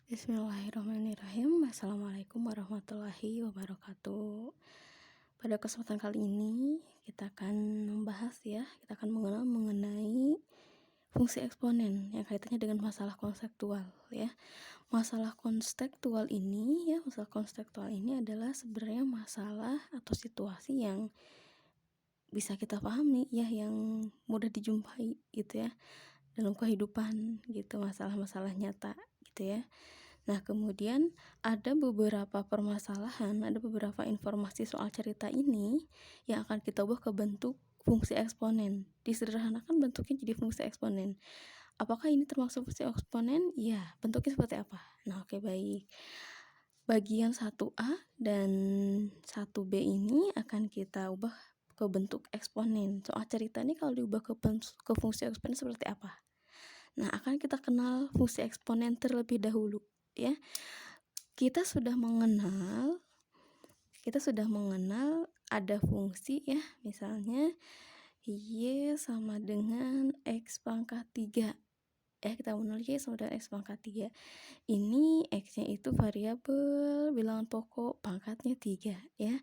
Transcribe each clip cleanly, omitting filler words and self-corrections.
Bismillahirrahmanirrahim. Assalamualaikum warahmatullahi wabarakatuh. Pada kesempatan kali ini kita akan mengenal mengenai fungsi eksponen yang kaitannya dengan masalah konseptual ya. Masalah konseptual ini adalah sebenarnya masalah atau situasi yang bisa kita pahami ya, yang mudah dijumpai gitu ya dalam kehidupan gitu, masalah-masalah nyata gitu ya. Nah, kemudian ada beberapa informasi soal cerita ini yang akan kita ubah ke bentuk fungsi eksponen. Disederhanakan bentuknya jadi fungsi eksponen. Apakah ini termasuk fungsi eksponen? Ya, bentuknya seperti apa? Nah, oke, baik. Bagian 1A dan 1B ini akan kita ubah ke bentuk eksponen. Soal cerita ini kalau diubah ke fungsi eksponen seperti apa? Nah, akan kita kenal fungsi eksponen terlebih dahulu ya. Kita sudah mengenal ada fungsi ya, misalnya Y sama dengan X pangkat 3 ya, kita mengenal Y sama dengan X pangkat 3. Ini X-nya itu variabel bilangan pokok pangkatnya 3 ya.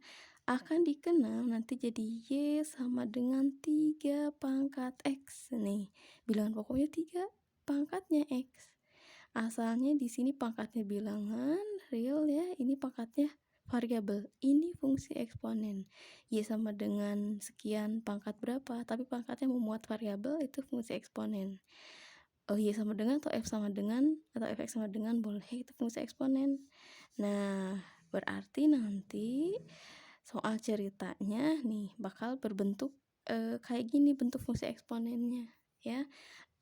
Akan dikenal nanti jadi Y sama dengan 3 pangkat X. Nih, bilangan pokoknya 3, pangkatnya X. Asalnya di sini pangkatnya bilangan real ya, ini pangkatnya variabel. Ini fungsi eksponen. Y sama dengan sekian pangkat berapa, tapi pangkatnya memuat variabel, itu fungsi eksponen. Y sama dengan atau F sama dengan atau Fx sama dengan boleh, itu fungsi eksponen. Nah, berarti nanti soal ceritanya nih bakal berbentuk kayak gini bentuk fungsi eksponennya ya.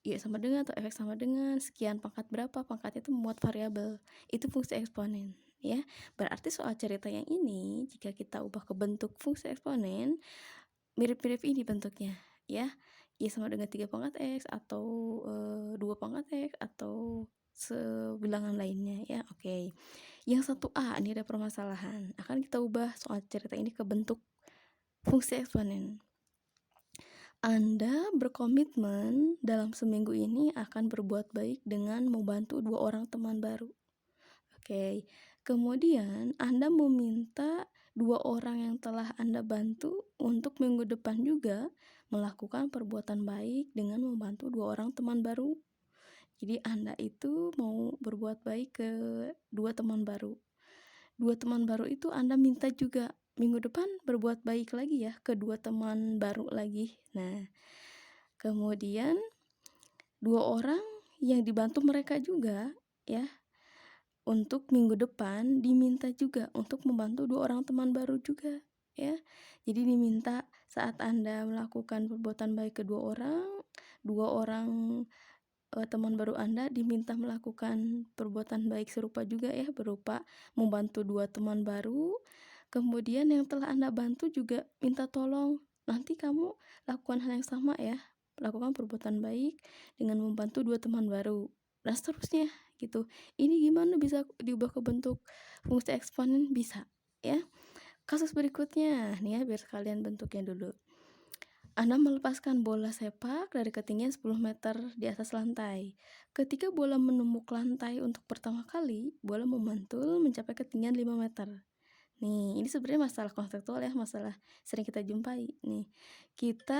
Y sama dengan atau Fx sama dengan sekian pangkat berapa, pangkatnya itu memuat variabel, itu fungsi eksponen ya. Berarti soal cerita yang ini jika kita ubah ke bentuk fungsi eksponen mirip-mirip ini bentuknya ya. Y sama dengan 3 pangkat X atau 2 pangkat X atau sebilangan lainnya ya. Oke. Yang 1A ini ada permasalahan. Akan kita ubah soal cerita ini ke bentuk fungsi eksponen. Anda berkomitmen dalam seminggu ini akan berbuat baik dengan membantu 2 orang teman baru. Oke. Kemudian Anda meminta 2 orang yang telah Anda bantu untuk minggu depan juga melakukan perbuatan baik dengan membantu 2 orang teman baru. Jadi Anda itu mau berbuat baik ke 2 teman baru. 2 teman baru itu Anda minta juga minggu depan berbuat baik lagi ya ke 2 teman baru lagi. Nah, kemudian 2 orang yang dibantu mereka juga ya, untuk minggu depan diminta juga untuk membantu 2 orang teman baru juga ya. Jadi diminta saat Anda melakukan perbuatan baik ke 2 orang teman baru Anda diminta melakukan perbuatan baik serupa juga ya, berupa membantu 2 teman baru. Kemudian yang telah Anda bantu juga minta tolong, nanti kamu lakukan hal yang sama ya, lakukan perbuatan baik dengan membantu 2 teman baru, dan seterusnya gitu. Ini gimana bisa diubah ke bentuk fungsi eksponen? Bisa ya. Kasus berikutnya nih ya, biar sekalian bentuknya dulu. Anda melepaskan bola sepak dari ketinggian 10 meter di atas lantai. Ketika bola menembuk lantai untuk pertama kali, bola memantul mencapai ketinggian 5 meter. Nih, ini sebenarnya masalah konseptual ya, masalah sering kita jumpai. Nih, kita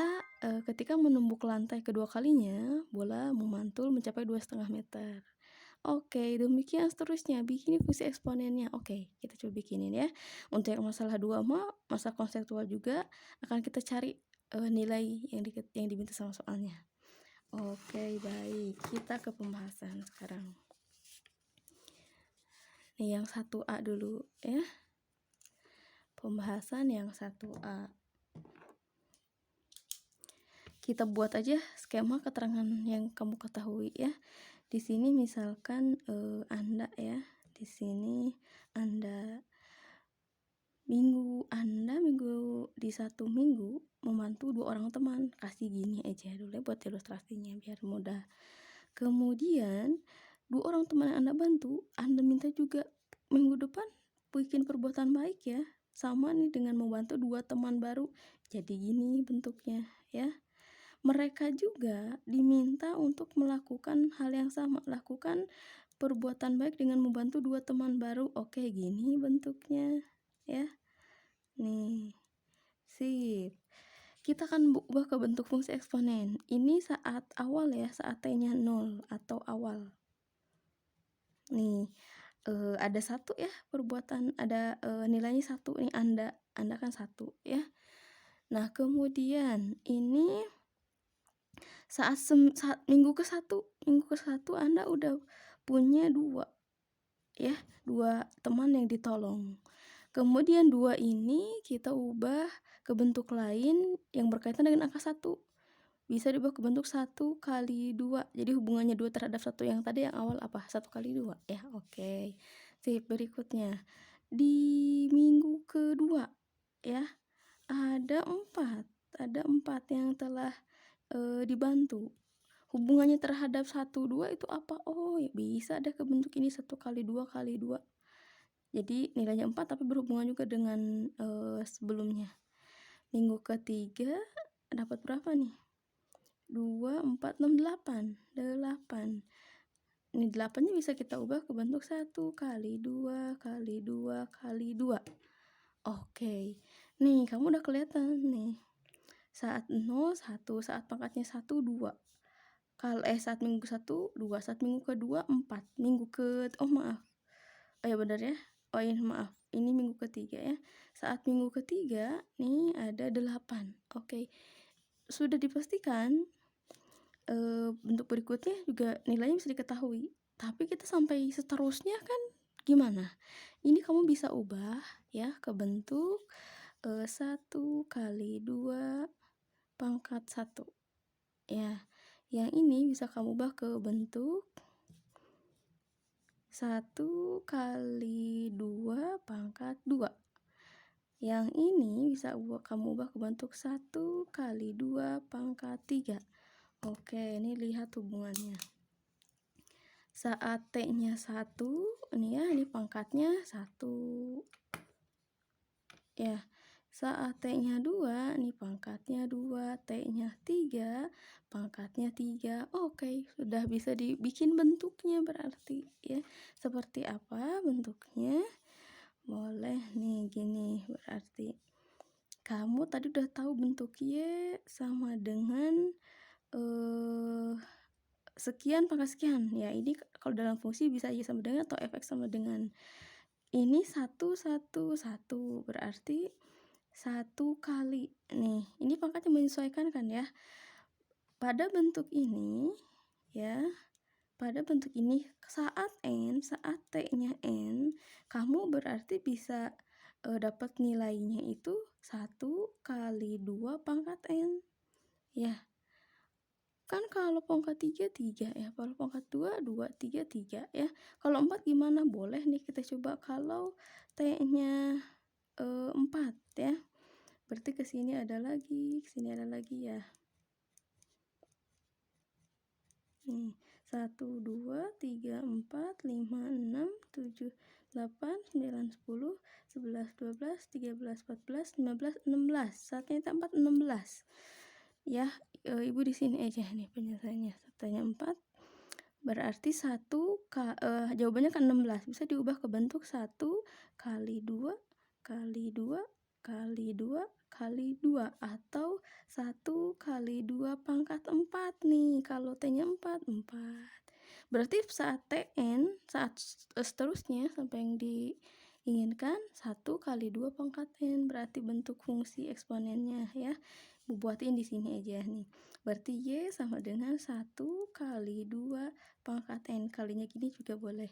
ketika menembuk lantai kedua kalinya, bola memantul mencapai 2,5 meter. Oke, demikian seterusnya, bikin fungsi eksponennya. Oke, kita coba bikinin ya. Untuk yang masalah 2 masalah konseptual juga akan kita cari nilai yang diminta sama soalnya. Oke, baik. Kita ke pembahasan sekarang. Nih, yang 1A dulu ya. Pembahasan yang 1A. Kita buat aja skema keterangan yang kamu ketahui ya. Di sini misalkan Anda ya, di sini Anda di 1 minggu membantu 2 orang teman. Kasih gini aja dulu ya buat ilustrasinya biar mudah. Kemudian 2 orang teman yang Anda bantu, Anda minta juga minggu depan bikin perbuatan baik ya. Sama nih dengan membantu 2 teman baru. Jadi gini bentuknya ya. Mereka juga diminta untuk melakukan hal yang sama, lakukan perbuatan baik dengan membantu 2 teman baru. Oke, gini bentuknya, ya. Nih, sip. Kita akan ubah ke bentuk fungsi eksponen. Ini saat awal ya, saat T-nya 0 atau awal. Nih, ada 1 ya perbuatan, ada, nilainya 1 nih, Anda kan 1 ya. Nah, kemudian ini saat minggu ke-1 Anda udah punya 2 ya, 2 teman yang ditolong. Kemudian 2 ini kita ubah ke bentuk lain yang berkaitan dengan angka 1. Bisa diubah ke bentuk 1 kali 2. Jadi hubungannya 2 terhadap 1 yang tadi yang awal apa? 1 kali 2 ya, oke. Sip, berikutnya. Di minggu kedua ya, ada 4 yang telah, dibantu. Hubungannya terhadap 1, 2 itu apa? Oh, ya bisa deh ke bentuk ini 1 kali 2 kali 2. Jadi nilainya 4 tapi berhubungan juga dengan, sebelumnya. Minggu ketiga dapat berapa nih? 2, 4, 6, 8. 8. Ini 8-nya bisa kita ubah ke bentuk 1 kali 2 kali 2 kali 2. Oke. Nih, kamu udah kelihatan nih. Saat 0, 1, saat pangkatnya 1, 2. Saat minggu ke-1, 2, saat minggu kedua 4. Oh maaf. Oh ya benar ya. Oh iya maaf. Ini minggu ketiga ya. Saat minggu ketiga nih ada 8. Oke. Sudah dipastikan bentuk berikutnya juga nilainya bisa diketahui. Tapi kita sampai seterusnya kan gimana? Ini kamu bisa ubah ya ke bentuk 1 kali 2 pangkat 1. Ya, yang ini bisa kamu ubah ke bentuk 1 kali 2 pangkat 2. Yang ini bisa kamu ubah ke bentuk 1 kali 2 pangkat 3. Oke, ini lihat hubungannya. Saat T-nya 1, ini ya, ini pangkatnya 1. Ya, saat T-nya 2, ini pangkatnya 2, T-nya 3, pangkatnya 3. Oke, sudah bisa dibikin bentuknya berarti ya. Seperti apa bentuknya? Boleh nih gini, berarti kamu tadi udah tahu bentuk Y sama dengan sekian pangkat sekian. Ya, ini kalau dalam fungsi bisa Y sama dengan atau Fx sama dengan. Ini 1, 1, 1. Berarti 1 kali. Nih, ini pangkatnya menyesuaikan kan ya. Pada bentuk ini ya, pada bentuk ini saat T-nya N, kamu berarti bisa dapat nilainya itu 1 kali 2 pangkat N. Ya. Kan kalau pangkat 3, 3 ya. Kalau pangkat 2, 2, 3, 3 ya. Kalau 4 gimana? Boleh nih kita coba kalau T-nya 4 ya. Berarti ke sini ada lagi ya. Nih, 1, 2, 3, 4, 5, 6, 7, 8, 9, 10, 11, 12, 13, 14, 15, 16. Saatnya 4, 16. Ya, Ibu di sini aja nih penyelesaiannya. Saatnya 4. Berarti jawabannya kan 16. Bisa diubah ke bentuk 1 kali 2 kali 2 kali 2 kali 2 atau 1 kali 2 pangkat 4 nih. Kalau T-nya 4, 4. Berarti saat seterusnya sampai yang diinginkan 1 kali 2 pangkat N. Berarti bentuk fungsi eksponennya ya. Buatin di sini aja nih. Berarti Y sama dengan 1 kali 2 pangkat N. Kalinya gini juga boleh.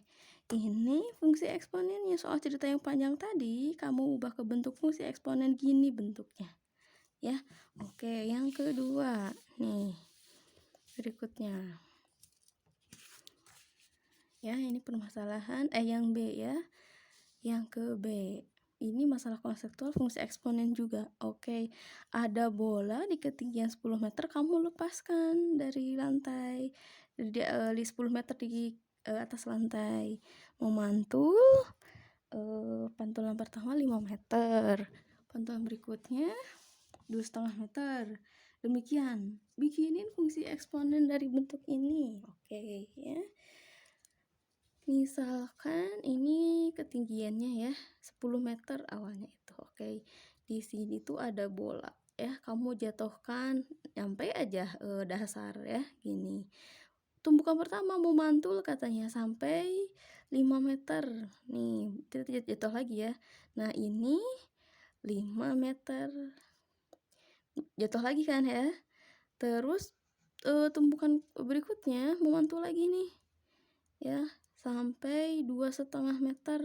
Ini fungsi eksponennya. Soal cerita yang panjang tadi, kamu ubah ke bentuk fungsi eksponen gini bentuknya. Ya. Oke, yang kedua. Nih. Berikutnya. Ya, ini permasalahan yang B ya. Yang ke B. Ini masalah konseptual fungsi eksponen juga. Oke, ada bola di ketinggian 10 meter, kamu lepaskan dari lantai. Di 10 meter di atas lantai. Memantul, pantulan pertama 5 meter. Pantulan berikutnya 2,5 meter. Demikian. Bikinin fungsi eksponen dari bentuk ini. Oke, ya. Misalkan ini ketinggiannya ya 10 meter awalnya itu, oke. Di sini tuh ada bola ya, kamu jatuhkan nyampe aja, dasar ya, gini. Tumbukan pertama mau mantul katanya sampai 5 meter. Nih, kita jatuh lagi ya. Nah, ini 5 meter. Jatuh lagi kan ya. Terus, tumbukan berikutnya mau mantul lagi nih, ya, sampai 2,5 meter.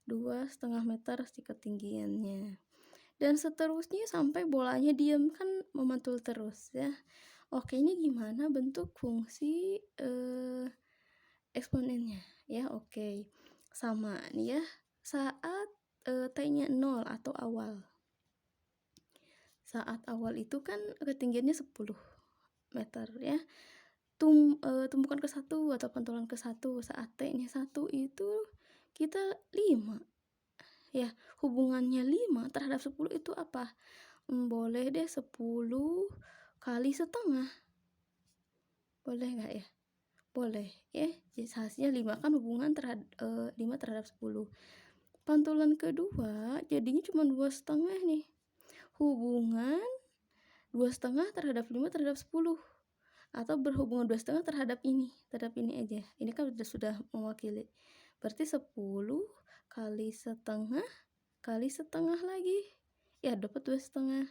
2,5 meter si ketinggiannya. Dan seterusnya sampai bolanya diam, kan memantul terus ya. Oke, ini gimana bentuk fungsi, eksponennya ya, oke. Sama nih ya, saat, T-nya 0 atau awal. Saat awal itu kan ketinggiannya 10 meter ya. Tumbukan ke 1 atau pantulan ke 1 saat T-nya 1 itu kita 5 ya. Hubungannya 5 terhadap 10 itu apa? Boleh deh 10 kali setengah. Boleh nggak ya? Boleh ya. Jadi hasilnya 5 kan hubungan 5 terhadap 10. Pantulan kedua jadinya cuma 2,5 nih. Hubungan 2,5 terhadap 5 terhadap 10. Atau berhubungan 2,5 terhadap ini aja. Ini kan sudah mewakili. Berarti 10 kali setengah lagi. Ya, dapat 2,5.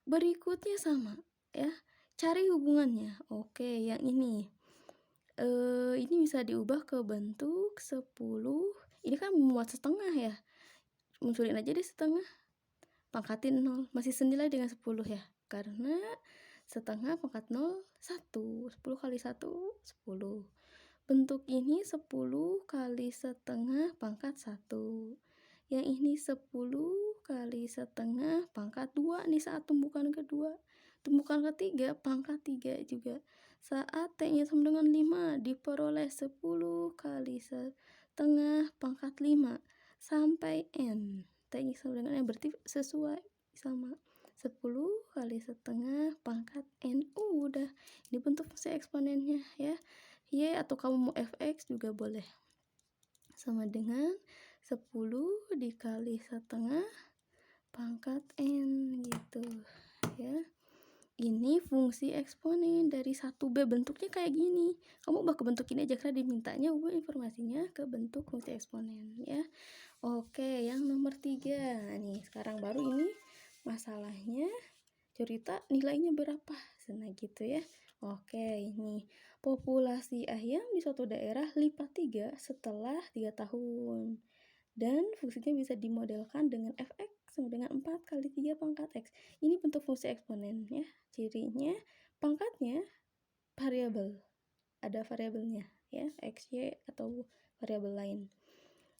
Berikutnya sama ya. Cari hubungannya. Oke, yang ini. Ini bisa diubah ke bentuk 10. Ini kan memuat setengah ya. Munculin aja deh setengah. Pangkatin 0. Masih senilai dengan 10 ya. Karena setengah pangkat 0 1. 10 kali 1 10. Bentuk ini 10 kali setengah pangkat 1. Yang ini 10 kali setengah pangkat 2 nih saat tumbukan kedua. Tumbukan ketiga pangkat 3 juga. Saat T-nya sama dengan 5 diperoleh 10 kali setengah pangkat 5 sampai N. T-nya sama dengan N berarti sesuai sama 10 kali setengah pangkat N. Udah. Ini bentuk fungsi eksponennya ya. Y atau kamu mau fx juga boleh. Sama dengan 10 dikali setengah pangkat N gitu ya. Ini fungsi eksponen dari 1B, bentuknya kayak gini. Kamu ubah ke bentuk ini aja karena dimintanya ubah informasinya ke bentuk fungsi eksponen ya. Oke, yang nomor 3 nih, sekarang baru ini masalahnya cerita nilainya berapa. Nah gitu ya. Oke, ini populasi ayam di suatu daerah lipat 3 setelah 3 tahun. Dan fungsinya bisa dimodelkan dengan fx sama dengan 4 kali 3 pangkat x. Ini bentuk fungsi eksponen ya. Cirinya pangkatnya variabel. Ada variabelnya ya, x, y atau variabel lain.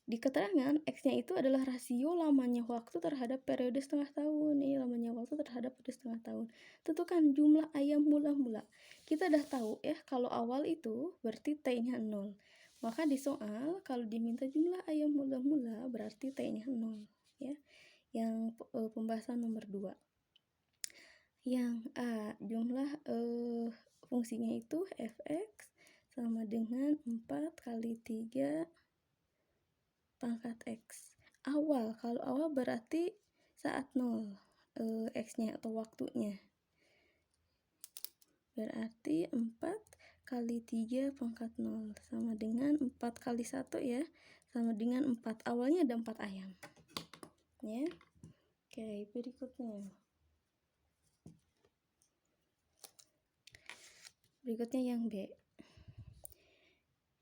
Di keterangan x-nya itu adalah rasio lamanya waktu terhadap periode setengah tahun. Ini lamanya waktu terhadap periode setengah tahun. Tentukan jumlah ayam mula-mula. Kita udah tahu ya, kalau awal itu berarti T-nya 0. Maka di soal kalau diminta jumlah ayam mula-mula berarti T-nya 0 ya. Yang pembahasan nomor 2. Yang A, jumlah fungsinya itu fx sama dengan 4 kali 3 pangkat x. Awal, kalau awal berarti saat 0 x-nya atau waktunya. Berarti 4 kali 3 pangkat 0 sama dengan 4 kali 1 ya. Sama dengan 4. Awalnya ada 4 ayam. Ya. Oke, berikutnya. Berikutnya yang B.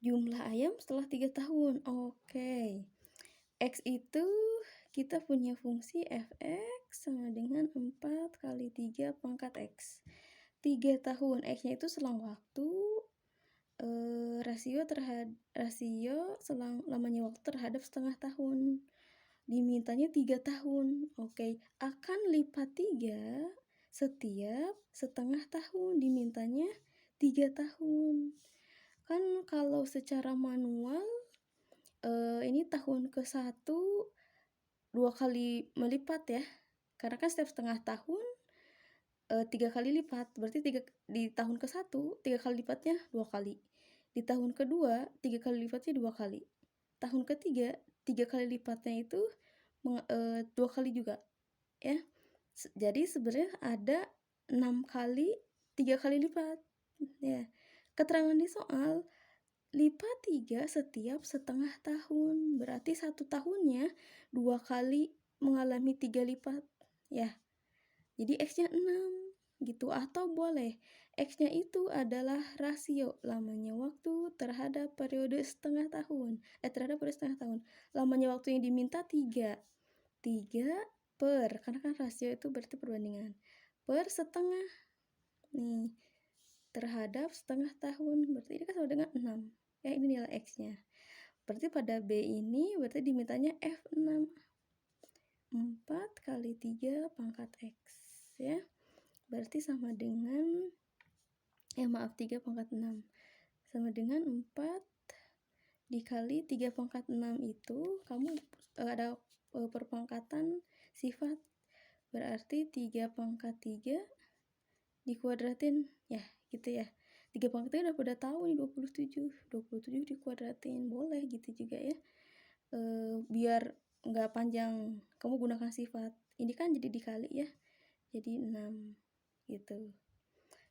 Jumlah ayam setelah 3 tahun. Oke. X itu kita punya fungsi fx sama dengan 4 kali 3 pangkat x. 3 tahun. X-nya itu selang waktu, rasio selang lamanya waktu terhadap setengah tahun. Dimintanya 3 tahun. Oke. Akan lipat 3 setiap setengah tahun. Dimintanya 3 tahun. Kan kalau secara manual ini tahun ke-1 2 kali melipat ya. Karena kan setiap setengah tahun 3 kali lipat. Berarti di tahun ke-1 3 kali lipatnya 2 kali. Di tahun kedua 3 kali lipatnya 2 kali. Tahun ketiga 3 kali lipatnya itu 2 kali juga ya. Jadi sebenarnya ada 6 kali 3 kali lipat ya. Keterangan di soal lipat 3 setiap setengah tahun, berarti 1 tahunnya 2 kali mengalami 3 lipat ya. Jadi X-nya 6 gitu, atau boleh X-nya itu adalah rasio lamanya waktu terhadap periode setengah tahun. Terhadap periode setengah tahun. Lamanya waktu yang diminta 3 per, karena kan rasio itu berarti perbandingan, per setengah nih terhadap setengah tahun, berarti ini kan sama dengan 6 ya, ini nilai X-nya. Berarti pada B ini berarti dimintanya F6, 4 kali 3 pangkat X ya, berarti sama dengan 3 pangkat 6 sama dengan 4 dikali 3 pangkat 6 itu kamu ada perpangkatan sifat, berarti 3 pangkat 3 dikuadratin ya gitu ya. 3 pangkat 3 udah tahu nih 27 dikuadratin, boleh gitu juga ya. Biar nggak panjang kamu gunakan sifat ini kan jadi dikali ya, jadi 6 gitu.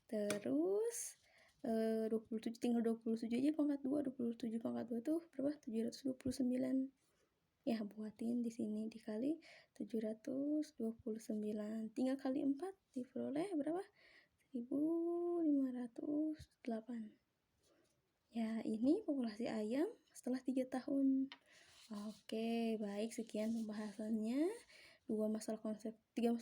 Terus 27 tinggal 27 aja pangkat 2, 27 pangkat 2 tuh berapa? 729 ya, buatin di sini dikali 729, tinggal kali 4 diperoleh berapa? 1508 ya. Ini populasi ayam setelah 3 tahun. Oke, baik, sekian pembahasannya 3 masalah konseptual